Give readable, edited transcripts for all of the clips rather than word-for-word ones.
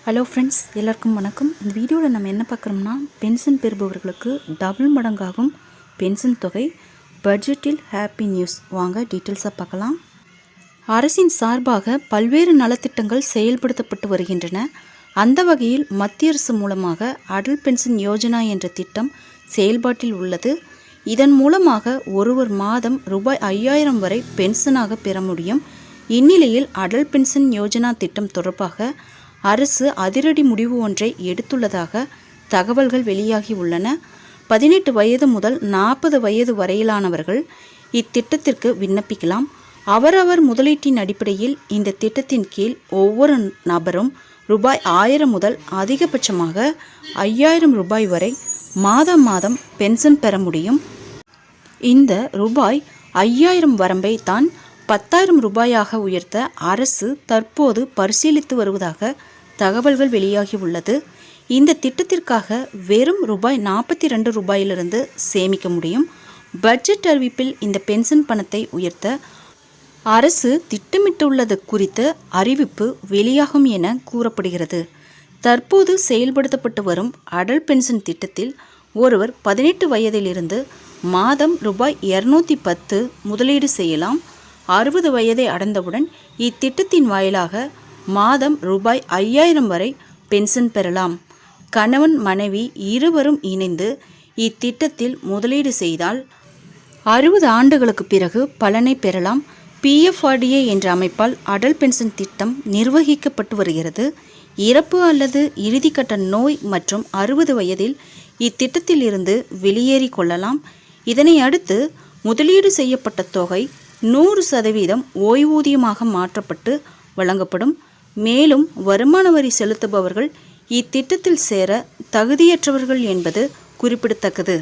Hello friends, எல்லாருக்கும் வணக்கம். இந்த வீடியோவில் நம்ம என்ன பார்க்குறோம்னா, பென்ஷன் பெறுபவர்களுக்கு டபுள் மடங்காகும் பென்ஷன் தொகை, பட்ஜெட்டில் ஹாப்பி நியூஸ். வாங்க டீட்டெயில்ஸாக பார்க்கலாம். அரசின் சார்பாக பல்வேறு நலத்திட்டங்கள் செயல்படுத்தப்பட்டு வருகின்றன. அந்த வகையில் மத்திய அரசு மூலமாக அடல் பென்ஷன் யோஜனா என்ற திட்டம் செயல்பாட்டில் உள்ளது. இதன் மூலமாக ஒருவர் மாதம் ரூபாய் 5000 வரை பென்ஷனாக பெற முடியும். இந்நிலையில் அடல் பென்ஷன் யோஜனா திட்டம் தொடர்பாக அரசு அதிரடி முடிவு ஒன்றை எடுத்துள்ளதாக தகவல்கள் வெளியாகி உள்ளன. 18 வயது முதல் 40 வயது வரையிலானவர்கள் இத்திட்டத்திற்கு விண்ணப்பிக்கலாம். அவரவர் முதலீட்டின் அடிப்படையில் இந்த திட்டத்தின் கீழ் ஒவ்வொரு நபரும் ரூபாய் 1000 முதல் அதிகபட்சமாக 5000 ரூபாய் வரை மாதம் மாதம் பென்ஷன் பெற முடியும். இந்த ரூபாய் 5000 வரம்பை தான் 10,000 ரூபாயாக உயர்த்த அரசு தற்போது பரிசீலித்து வருவதாக தகவல்கள் வெளியாகி உள்ளது. இந்த திட்டத்திற்காக வெறும் ரூபாய் 42 ரூபாயிலிருந்து சேமிக்க முடியும். பட்ஜெட் அறிவிப்பில் இந்த பென்ஷன் பணத்தை உயர்த்த அரசு திட்டமிட்டுள்ளது குறித்த அறிவிப்பு வெளியாகும் என கூறப்படுகிறது. தற்போது செயல்படுத்தப்பட்டு வரும் அடல் பென்ஷன் திட்டத்தில் ஒருவர் 18 வயதிலிருந்து மாதம் ரூபாய் 210 முதலீடு செய்யலாம். 60 வயதை அடைந்தவுடன் இத்திட்டத்தின் வாயிலாக மாதம் ரூபாய் 5000 வரை பென்ஷன் பெறலாம். கணவன் மனைவி இருவரும் இணைந்து இத்திட்டத்தில் முதலீடு செய்தால் 60 ஆண்டுகளுக்கு பிறகு பலனை பெறலாம். PFRDA என்ற அமைப்பால் அடல் பென்ஷன் திட்டம் நிர்வகிக்கப்பட்டு வருகிறது. இறப்பு அல்லது இறுதிக்கட்ட நோய் மற்றும் 60 வயதில் இத்திட்டத்தில் இருந்து வெளியேறி கொள்ளலாம். இதனை அடுத்து முதலீடு செய்யப்பட்ட தொகை 100% ஓய்வூதியமாக மாற்றப்பட்டு வழங்கப்படும். மேலும் வருமான வரி செலுத்துபவர்கள் இத்திட்டத்தில் சேர தகுதியற்றவர்கள் என்பது குறிப்பிடத்தக்கது.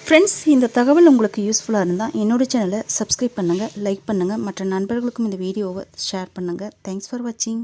ஃப்ரெண்ட்ஸ், இந்த தகவல் உங்களுக்கு யூஸ்ஃபுல்லாக இருந்தால் என்னோடய சேனலை சப்ஸ்கிரைப் பண்ணுங்கள், லைக் பண்ணுங்கள், மற்ற நண்பர்களுக்கும் இந்த வீடியோவை ஷேர் பண்ணுங்கள். தேங்க்ஸ் ஃபார் வாட்சிங்.